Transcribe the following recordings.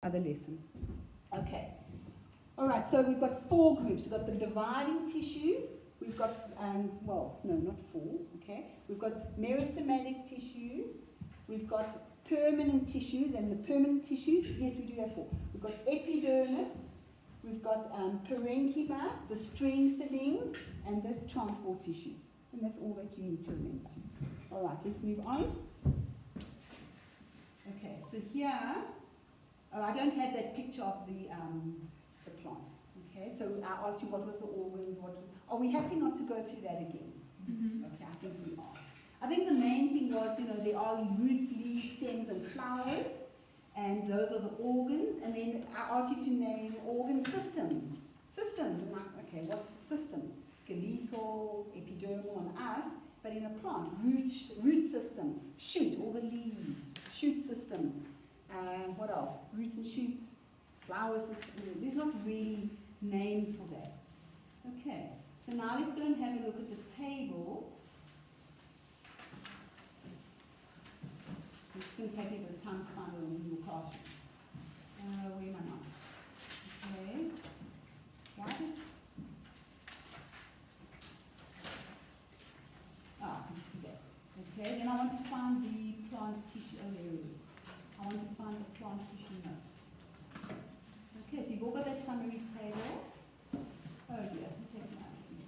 other lesson. Okay. All right, so we've got 4 groups. We've got the dividing tissues. We've got, well, no, not 4, okay. We've got meristematic tissues. We've got permanent tissues, and the permanent tissues, yes, we do have 4. We've got epidermis. We've got parenchyma, the strengthening, and the transport tissues. And that's all that you need to remember. All right, let's move on. Okay, so here, oh, I don't have that picture of the plant. Okay, so I asked you what was the organs, are we happy not to go through that again? Mm-hmm. Okay, I think we are. I think the main thing was, there are roots, leaves, stems, and flowers, and those are the organs. And then I asked you to name organ system. Systems, okay, what's the system? Skeletal, epidermal on us, but in a plant, root system, shoot, all the leaves, shoot system. What else? Roots and shoots, flower system. There's not really names for that. Okay, so now let's go and have a look at the table. It's going to take me a bit of time to find it in your classroom. Where am I now? Okay. Why? Okay, then I want to find the plant tissue. Oh, there it is. I want to find the plant tissue notes. Okay, so you've all got that summary table. Oh dear, it takes me out of here.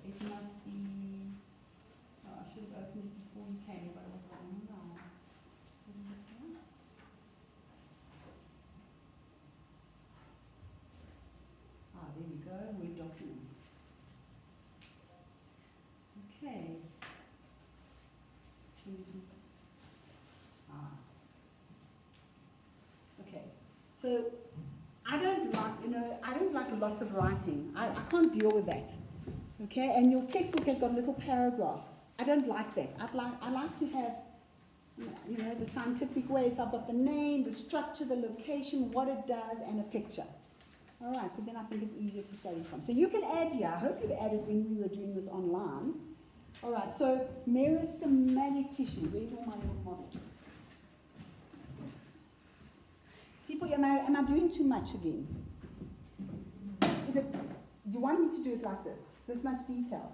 It must be, oh, I should have opened it before you came, but I was wrong now. There we go, Word document. Okay. Okay. So I don't like lots of writing. I can't deal with that. Okay, and your textbook has got little paragraphs. I don't like that. I like to have the scientific way. So I've got the name, the structure, the location, what it does, and a picture. All right, because then I think it's easier to study from. So you can add here. I hope you've added when we were doing this online. All right, so meristematic tissue. Where's all my little models? People, am I doing too much again? Do you want me to do it like this much detail?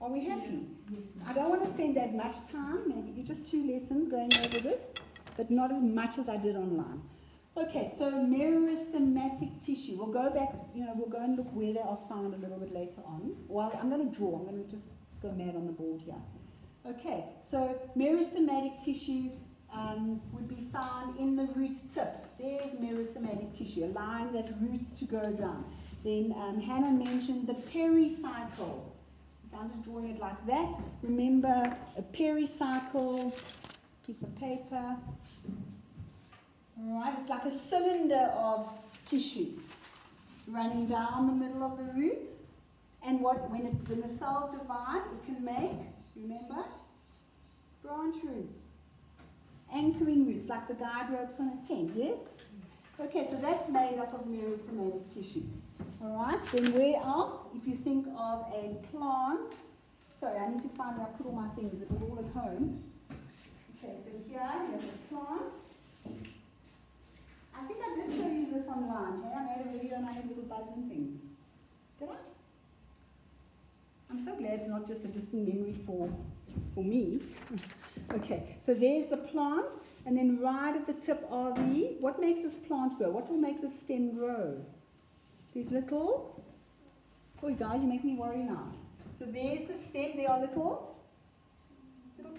Are we happy? Yes. I don't want to spend as much time, maybe just 2 lessons going over this, but not as much as I did online. Okay, so meristematic tissue. We'll go back, we'll go and look where they are found a little bit later on. Well, I'm going to draw. I'm going to just go mad on the board here. Okay, so meristematic tissue would be found in the root tip. There's meristematic tissue, a line that roots to go down. Then Hannah mentioned the pericycle. I'm just drawing it like that. Remember, a pericycle, piece of paper. All right, it's like a cylinder of tissue running down the middle of the root. And when the cells divide, it can make, remember, branch roots, anchoring roots, like the guide ropes on a tent, yes? Okay, so that's made up of meristematic tissue. All right, then where else? If you think of a plant, sorry, I need to find where I put all my things. It was all at home. Okay, so here you have a plant. I think I did show you this online. Okay? I made a video and I had little buds and things. Did I? I'm so glad it's not just a distant memory for me. Okay, so there's the plant, and then right at the tip are what makes this plant grow? What will make the stem grow? These little, oh guys, you make me worry now. So there's the stem, there are little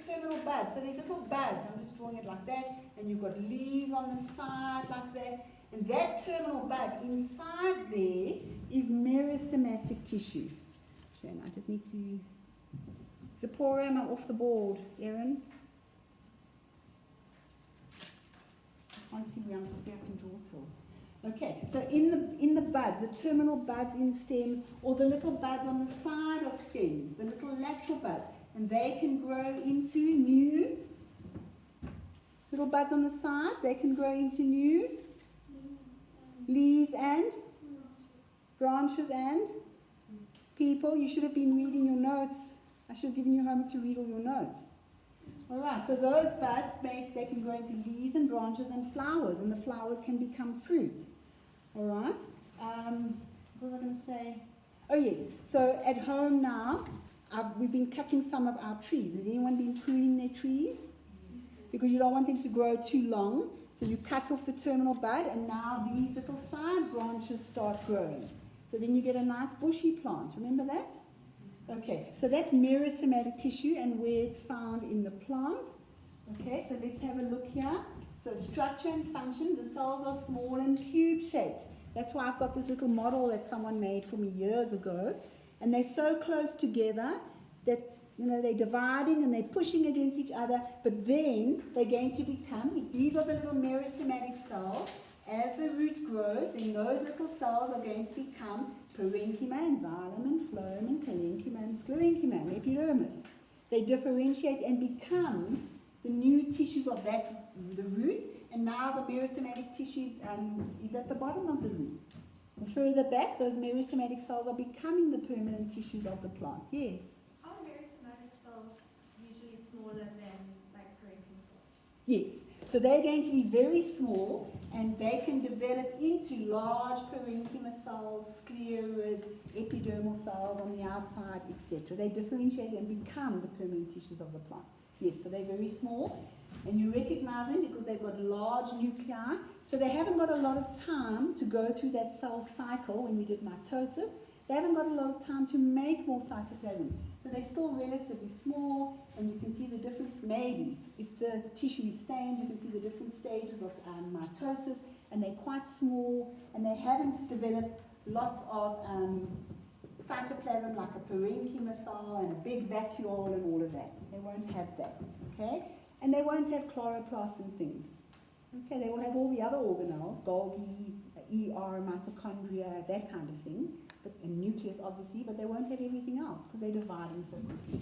terminal buds. So there's little buds, I'm just drawing it like that, and you've got leaves on the side like that, and that terminal bud, inside there is meristematic tissue. Shane, I just need to, Zipporah, am I off the board? Erin? I can't see where I'm supposed to draw till. Okay, so in the buds, the terminal buds in stems, or the little buds on the side of stems, the little lateral buds, and they can grow into new, little buds on the side, they can grow into new leaves and branches and people. You should have been reading your notes. I should have given you homework to read all your notes. All right, so those buds they can grow into leaves and branches and flowers the flowers can become fruit. All right, what was I going to say? Oh yes, so at home now, we've been cutting some of our trees. Has anyone been pruning their trees? Because you don't want them to grow too long, so you cut off the terminal bud and now these little side branches start growing. So then you get a nice bushy plant, remember that? Okay, so that's meristematic tissue and where it's found in the plant. Okay, so let's have a look here. So structure and function, the cells are small and cube-shaped. That's why I've got this little model that someone made for me years ago. And they're so close together that, they're dividing and they're pushing against each other, but then they're going to become, these are the little meristematic cells. As the root grows, then those little cells are going to become parenchyma and xylem and phloem and parenchyma and sclerenchyma and epidermis. They differentiate and become the new tissues of the root, and now the meristematic tissue is at the bottom of the root. And further back, those meristematic cells are becoming the permanent tissues of the plant. Yes? Are meristematic cells usually smaller than like parenchyma cells? Yes. So they're going to be very small and they can develop into large parenchyma cells, scleroids, epidermal cells on the outside, etc. They differentiate and become the permanent tissues of the plant. Yes, so they're very small and you recognize them because they've got large nuclei. So they haven't got a lot of time to go through that cell cycle when we did mitosis. They haven't got a lot of time to make more cytoplasm. So they're still relatively small, and you can see the difference maybe. If the tissue is stained, you can see the different stages of mitosis, and they're quite small, and they haven't developed lots of cytoplasm like a parenchyma cell and a big vacuole and all of that. They won't have that, okay? And they won't have chloroplasts and things. Okay, they will have all the other organelles, Golgi, ER, mitochondria, that kind of thing. And nucleus obviously, but they won't have everything else because they're dividing so quickly.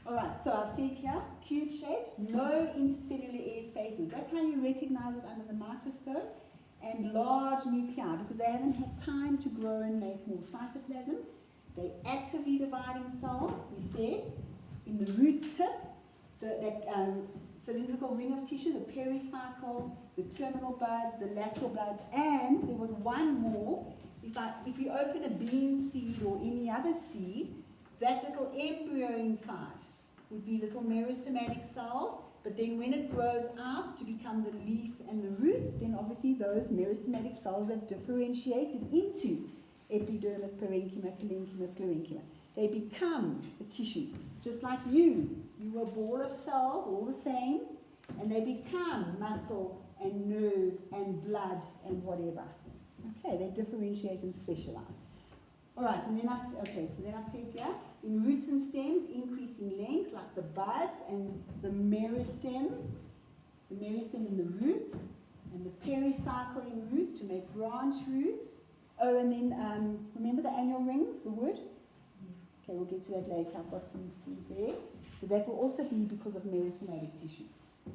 Alright, so I've said here, cube shaped, no intercellular air spaces. That's how you recognize it under the microscope. And large nuclei because they haven't had time to grow and make more cytoplasm. They're actively dividing cells, we said, in the root tip, that cylindrical ring of tissue, the pericycle, the terminal buds, the lateral buds, and there was one more. If you open a bean seed or any other seed, that little embryo inside would be little meristematic cells, but then when it grows out to become the leaf and the roots, then obviously those meristematic cells have differentiated into epidermis, parenchyma, parenchyma, sclerenchyma. They become the tissues, just like you. You were a ball of cells, all the same, and they become muscle and nerve and blood and whatever. Okay, they differentiate and specialize. All right, and then I said here, in roots and stems, increasing length, like the buds and the meristem in the roots, and the pericycle in roots to make branch roots. Oh, and then, remember the annual rings, the wood? Okay, we'll get to that later. I've got some things there. So that will also be because of meristematic tissue.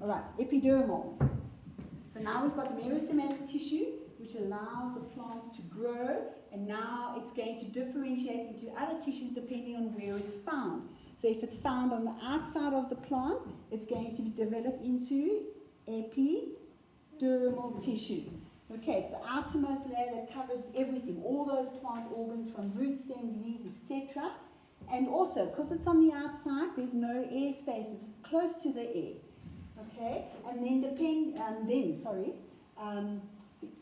All right, epidermal. So now we've got meristematic tissue, which allows the plant to grow, and now it's going to differentiate into other tissues depending on where it's found. So if it's found on the outside of the plant, it's going to be developed into epidermal tissue. Okay, it's the outermost layer that covers everything, all those plant organs from root, stems, leaves, etc. And also, because it's on the outside, there's no air spaces. It's close to the air. Okay, and then the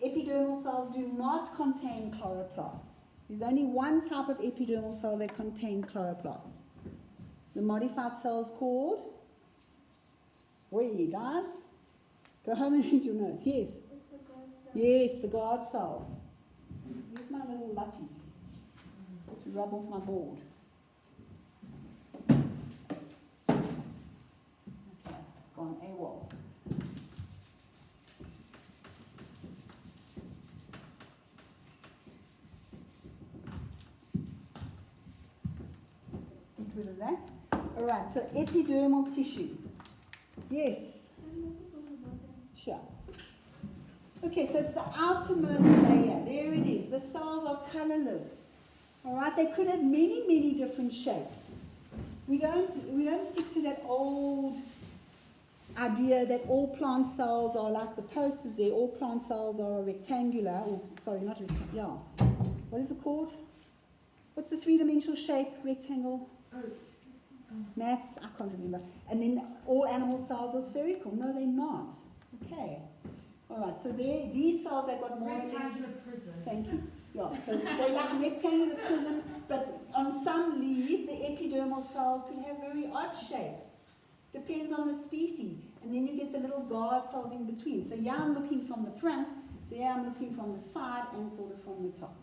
epidermal cells do not contain chloroplasts. There's only one type of epidermal cell that contains chloroplasts. The modified cell is called, where are you guys? Go home and read your notes. Yes. It's the guard cell. Yes, the guard cells. Where's my little lucky to rub off my board? Okay, it's gone AWOL. Get rid of that. All right, so epidermal tissue. Yes. Sure. Okay, so it's the outermost layer. There it is. The cells are colorless. All right, they could have many, many different shapes. We don't stick to that old idea that all plant cells are like the posters there, all plant cells are rectangular, or sorry, not rectangular, yeah. What is it called? What's the three-dimensional shape, rectangle? Maths, I can't remember. And then all animal cells are spherical. No, they're not. Okay. All right, so these cells, they've got more... Rectangular prism. Thank you. Yeah, so they're like rectangular prisms, but on some leaves, the epidermal cells could have very odd shapes. Depends on the species. And then you get the little guard cells in between. So here I'm looking from the front, there I'm looking from the side, and sort of from the top.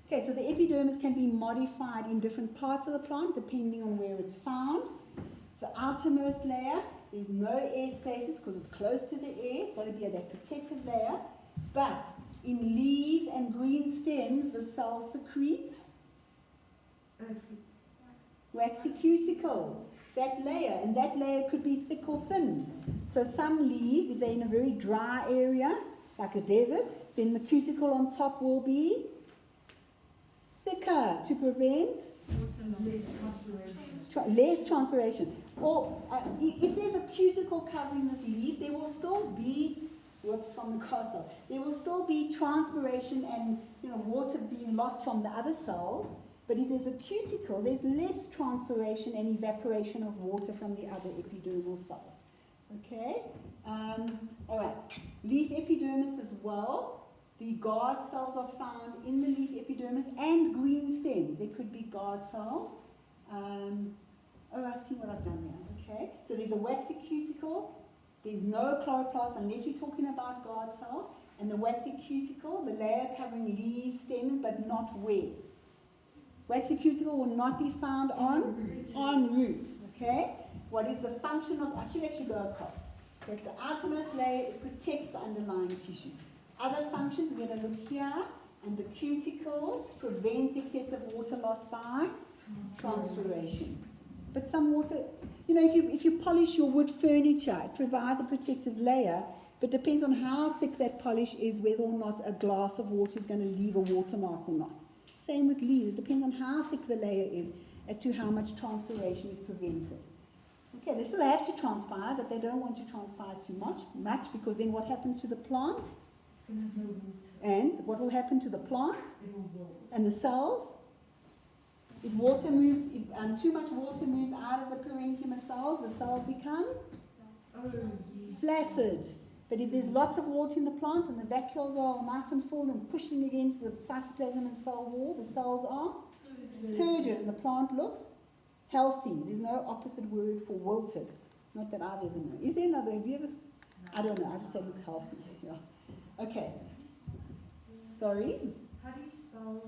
Okay, so the epidermis can be modified in different parts of the plant depending on where it's found. It's the outermost layer. There's no air spaces because it's close to the air. It's got to be that protective layer. But in leaves and green stems, the cells secrete waxy cuticle. That layer, and that layer could be thick or thin. So some leaves, if they're in a very dry area, like a desert, then the cuticle on top will be thicker to prevent less transpiration. Or if there's a cuticle covering this leaf, there will still be, whoops, from the castle, there will still be transpiration and water being lost from the other cells. But if there's a cuticle, there's less transpiration and evaporation of water from the other epidermal cells. Okay? All right. Leaf epidermis as well. The guard cells are found in the leaf epidermis and green stems. There could be guard cells. Oh, I see what I've done here. Okay? So there's a waxy cuticle. There's no chloroplast unless we're talking about guard cells. And the waxy cuticle, the layer covering leaves, stems, but not where. Waxy cuticle will not be found on roots. Okay? What is the function of, I should actually go across. That's the outermost layer, it protects the underlying tissue. Other functions, we're going to look here, and the cuticle prevents excessive water loss by transpiration. But some water, if you polish your wood furniture, it provides a protective layer, but depends on how thick that polish is, whether or not a glass of water is going to leave a watermark or not. Same with leaves, it depends on how thick the layer is as to how much transpiration is prevented. Okay, they still have to transpire, but they don't want to transpire too much because then what happens to the plant? And what will happen to the plant and the cells? If water moves, if too much water moves out of the parenchyma cells, the cells become flaccid. But if there's lots of water in the plants and the vacuoles are nice and full and pushing against the cytoplasm and cell wall, the cells are turgid and the plant looks healthy. There's no opposite word for wilted. Not that I've ever known. Is there another? Have you ever? I don't know. I just said it looks healthy. Yeah. Okay. Sorry? How do you spell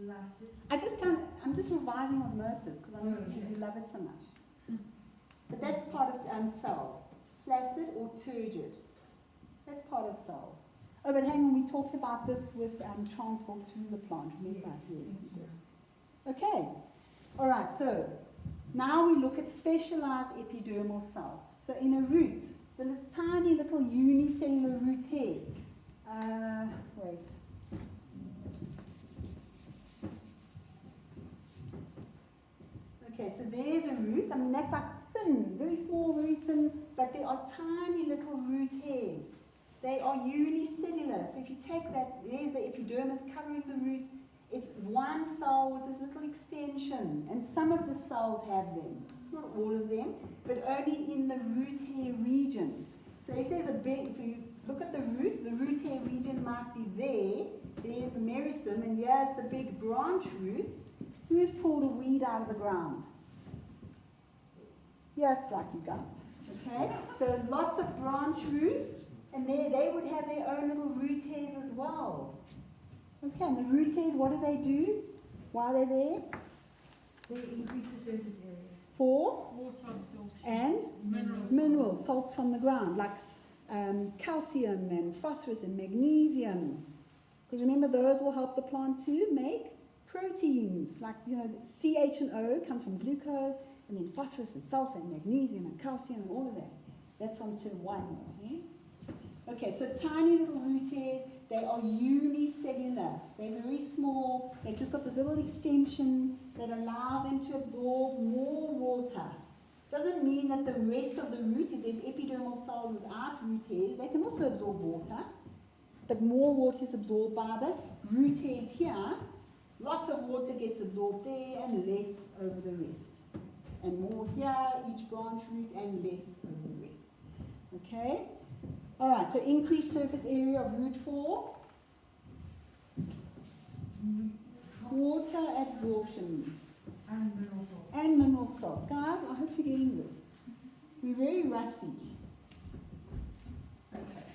flaccid? I'm just revising osmosis because I know you love it so much. But that's part of cells. Flaccid or turgid. That's part of cells. Oh, but hang on, we talked about this with transport through the plant. Remember? Yes. Okay. All right, so now we look at specialized epidermal cells. So in a root, the tiny little unicellular root hairs. Wait. Okay, so there's a root. I mean, that's like thin, very small, very thin, but there are tiny little root hairs. They are unicellular. So if you take that, there's the epidermis covering the root. It's one cell with this little extension, and some of the cells have them. Not all of them, but only in the root hair region. So if you look at the root hair region might be there. There's the meristem, and here's the big branch roots. Who's pulled a weed out of the ground? Yes, like you guys. Okay? So lots of branch roots, and they would have their own little root hairs as well. Okay, and the root hairs, what do? Why are they there? They increase the surface area. For? Water absorption. And? Minerals, salts from the ground, like calcium and phosphorus and magnesium. Because remember, those will help the plant to make proteins. Like, CH and O comes from glucose, and then phosphorus and sulfur and magnesium and calcium and all of that. That's from term 1 there. Okay, so tiny little root hairs, they are unicellular. They're very small. They've just got this little extension that allows them to absorb more water. Doesn't mean that the rest of the root, if there's epidermal cells without root hairs, they can also absorb water. But more water is absorbed by the root hairs here. Lots of water gets absorbed there and less over the rest. And more here, each branch root, and less over the rest. Okay? Alright, so increased surface area of root 4. Water absorption. And mineral salts. And mineral salts. Guys, I hope you're getting this. We're very rusty. Okay.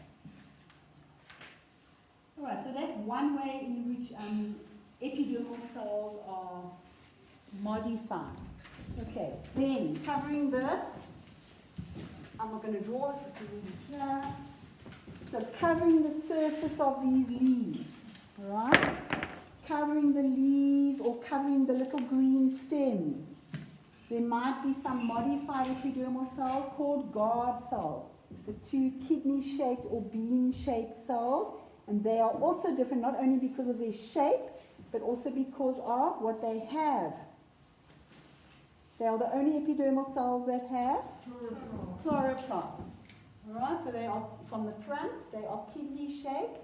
Alright, so that's one way in which epidermal cells are modified. Okay, then covering the, I'm not going to draw this, it's already here. So covering the surface of these leaves, alright? Covering the leaves or covering the little green stems. There might be some modified epidermal cells called guard cells, the two kidney-shaped or bean-shaped cells, and they are also different not only because of their shape, but also because of what they have. They are the only epidermal cells that have chloroplasts. Alright, so they are from the front, they are kidney-shaped,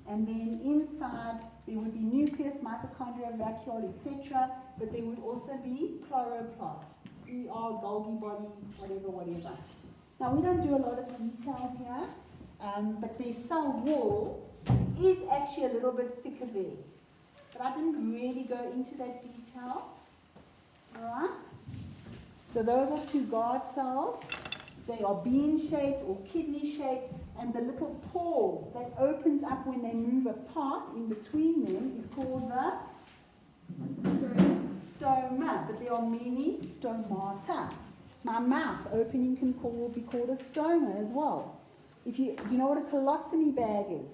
and then inside there would be nucleus, mitochondria, vacuole, etc., but there would also be chloroplasts, Golgi body, whatever. Now we don't do a lot of detail here, but their cell wall is actually a little bit thicker there. But I didn't really go into that detail. Alright? So those are two guard cells. They are bean-shaped or kidney-shaped, and the little pore that opens up when they move apart in between them is called the stoma, but there are many stomata. My mouth opening can be called a stoma as well. Do you know what a colostomy bag is?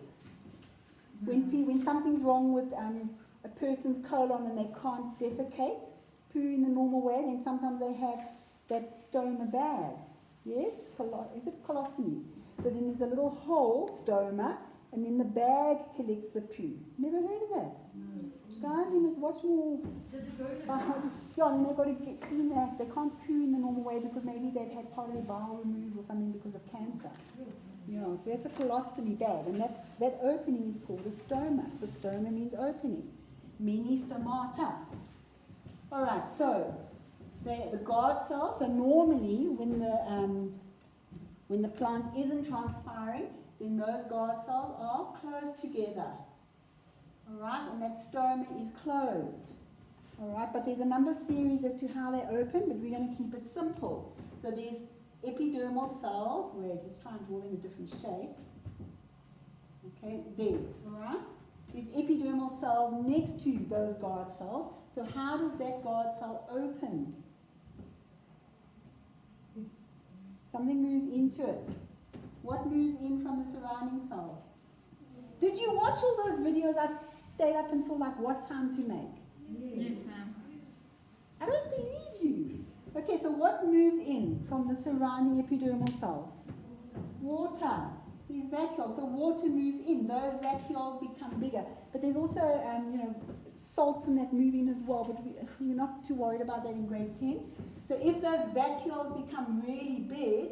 When something's wrong with a person's colon and they can't defecate, poo in the normal way, then sometimes they have that stoma bag. Yes? Is it colostomy? So then there's a little hole, stoma, and then the bag collects the poo. Never heard of that? No. Guys, you must watch more. Does it go to Yeah, and they've got to clean that. They can't poo in the normal way because maybe they've had part of their bowel removed or something because of cancer. Yeah, so that's a colostomy bag, and that opening is called a stoma. So stoma means opening. Many stomata. All right, so the guard cells. So normally, when the plant isn't transpiring, then those guard cells are close together. All right, and that stoma is closed. All right, but there's a number of theories as to how they open, but we're going to keep it simple. So there's epidermal cells. Wait, let's try and draw them a different shape. Okay, there. All right. There's epidermal cells next to those guard cells. So how does that guard cell open? Something moves into it. What moves in from the surrounding cells? Did you watch all those videos I stayed up until like what time to make? Yes, ma'am. I don't believe you. Okay, so what moves in from the surrounding epidermal cells? Water. These vacuoles. So water moves in. Those vacuoles become bigger. But there's also, salts in that move in as well. But we're not too worried about that in grade 10. So if those vacuoles become really big,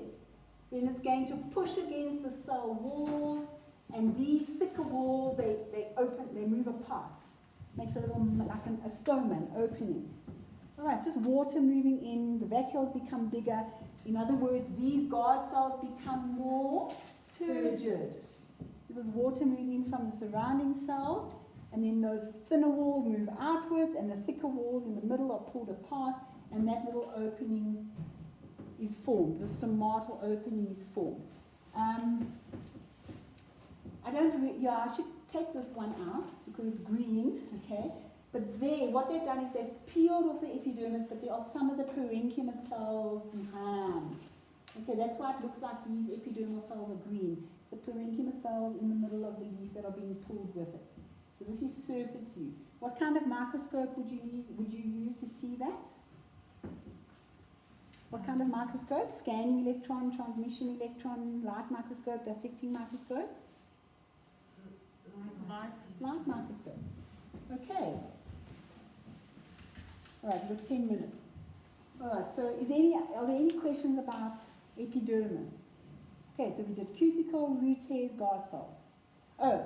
then it's going to push against the cell walls, and these thicker walls, they open, they move apart. Makes a little, like a stoma, an opening. All right, it's just water moving in, the vacuoles become bigger. In other words, these guard cells become more turgid, because water moves in from the surrounding cells, and then those thinner walls move outwards, and the thicker walls in the middle are pulled apart, and that little opening is formed. The stomatal opening is formed. I should take this one out because it's green, okay? But there, what they've done is they've peeled off the epidermis, but there are some of the parenchyma cells behind. Okay, that's why it looks like these epidermal cells are green. It's the parenchyma cells in the middle of the leaf that are being pulled with it. So this is surface view. What kind of microscope would you use to see that? What kind of microscope? Scanning electron, transmission electron, light microscope, dissecting microscope? Light microscope. Okay. All right, we've got 10 minutes. All right, so are there any questions about epidermis? Okay, so we did cuticle, root hairs, guard cells. Oh,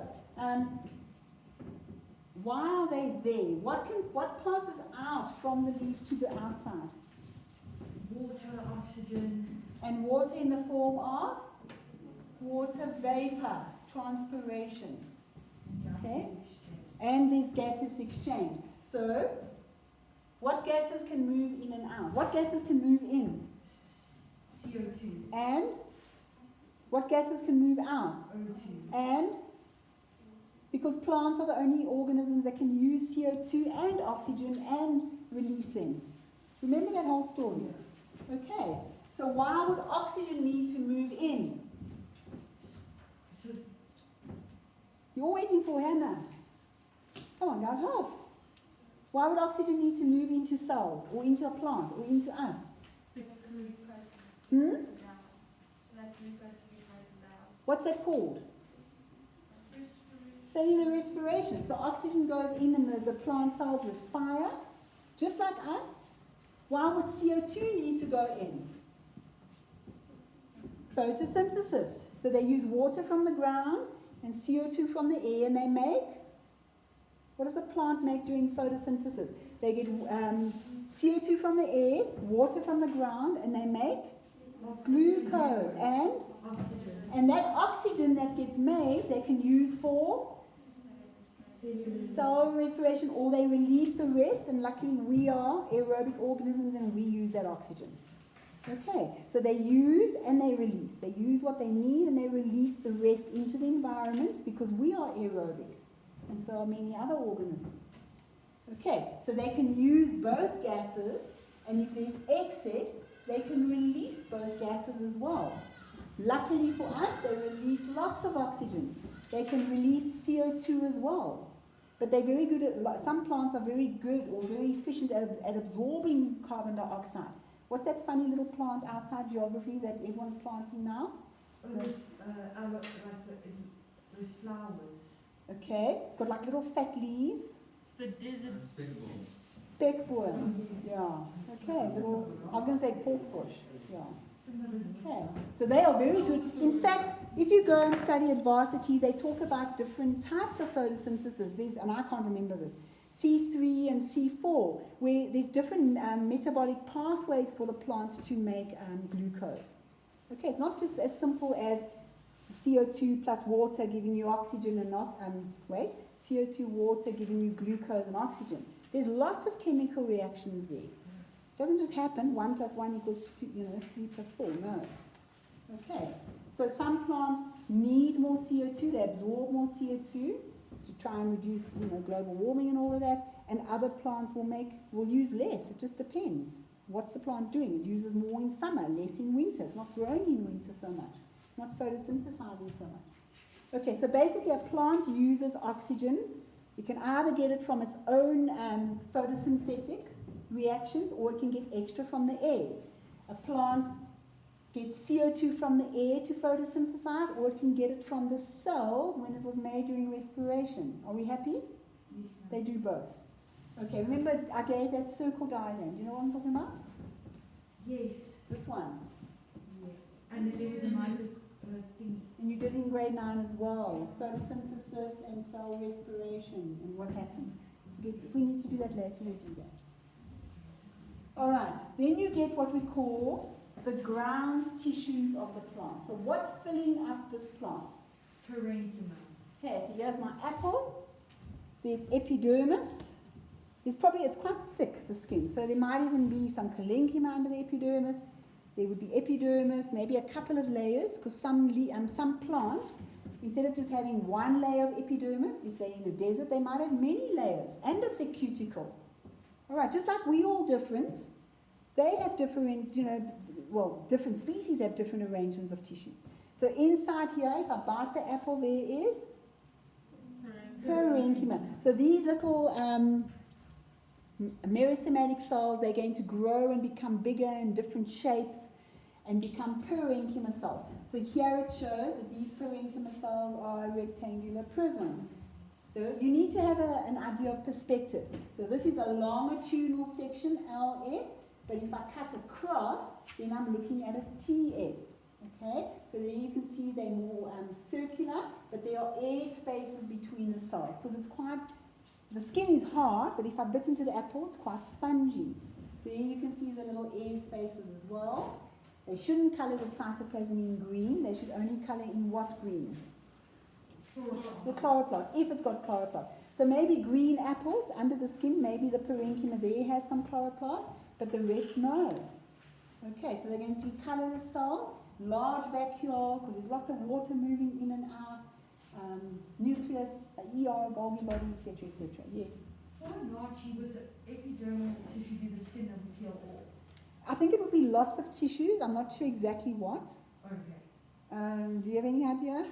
why are they there? What passes out from the leaf to the outside? Water, oxygen. And water in the form of water vapor, transpiration. Okay? And these gases exchange. So, what gases can move in and out? What gases can move in? CO2. And what gases can move out? O2. And because plants are the only organisms that can use CO2 and oxygen and release them. Remember that whole story? Okay. So why would oxygen need to move in? You're waiting for Hannah. Come on, guys, help. Why would oxygen need to move into cells or into a plant or into us? What's that called? Cellular respiration. So oxygen goes in and the plant cells respire, just like us. Why would CO2 need to go in? Photosynthesis. So they use water from the ground and CO2 from the air, and they make, what does the plant make during photosynthesis? They get CO2 from the air, water from the ground, and they make glucose. And that oxygen that gets made, they can use for cell respiration, or they release the rest, and luckily we are aerobic organisms and we use that oxygen. Okay, so they use and they release. They use what they need and they release the rest into the environment because we are aerobic, and so are many other organisms. Okay, so they can use both gases, and if there's excess, they can release both gases as well. Luckily for us, they release lots of oxygen. They can release CO2 as well. But they're very good at, some plants are very good or very efficient at absorbing carbon dioxide. What's that funny little plant outside geography that everyone's planting now? Those flowers. Okay, it's got like little fat leaves. The desert. Speckboard. Yeah. Okay, little, I was going to say pork bush. Yeah. Okay, so they are very good. In fact, if you go and study at varsity, they talk about different types of photosynthesis. There's, and I can't remember this, C3 and C4, where there's different metabolic pathways for the plant to make glucose. Okay, it's not just as simple as CO2 plus water giving you oxygen and not, CO2 water giving you glucose and oxygen. There's lots of chemical reactions there. It doesn't just happen, 1 + 1 = 2, 3 + 4, no. Okay, so some plants need more CO2, they absorb more CO2 to try and reduce global warming and all of that, and other plants will use less. It just depends. What's the plant doing? It uses more in summer, less in winter. It's not growing in winter so much. It's not photosynthesizing so much. Okay, so basically a plant uses oxygen. You can either get it from its own photosynthetic reactions, or it can get extra from the air. A plant gets CO2 from the air to photosynthesize, or it can get it from the cells when it was made during respiration. Are we happy? Yes, They do both. Okay, remember I gave that circle diagram. Do you know what I'm talking about? Yes. This one. Yeah. And there was a nice thing. And you did in grade 9 as well. Photosynthesis and cell respiration and what happens. If we need to do that later, we'll do that. Alright, then you get what we call the ground tissues of the plant. So what's filling up this plant? Parenchyma. Okay, so here's my apple. There's epidermis. It's quite thick, the skin. So there might even be some parenchyma under the epidermis. There would be epidermis, maybe a couple of layers, because some plants, instead of just having one layer of epidermis, if they're in a desert, they might have many layers, and of the cuticle. All right, just like we're all different, they have different, different species have different arrangements of tissues. So inside here, if I bite the apple, there is parenchyma. So these little Meristematic cells, they're going to grow and become bigger in different shapes and become parenchyma cells. So here it shows that these parenchyma cells are a rectangular prism. So you need to have an idea of perspective. So this is a longitudinal section, LS, but if I cut across, then I'm looking at a TS. Okay? So there you can see they're more circular, but there are air spaces between the cells, because it's quite, the skin is hard, but if I bit into the apple, it's quite spongy. There you can see the little air spaces as well. They shouldn't colour the cytoplasm in green, they should only colour in what green? The chloroplast, if it's got chloroplast. So maybe green apples under the skin, maybe the parenchyma there has some chloroplast, but the rest no. Okay, so they're going to be colourless cells, large vacuole, because there's lots of water moving in and out, nucleus, ER, Golgi body, etc., etc. Yes? How large would the epidermal tissue be, the skin of the peel off? I think it would be lots of tissues. I'm not sure exactly what. Okay. Do you have any idea?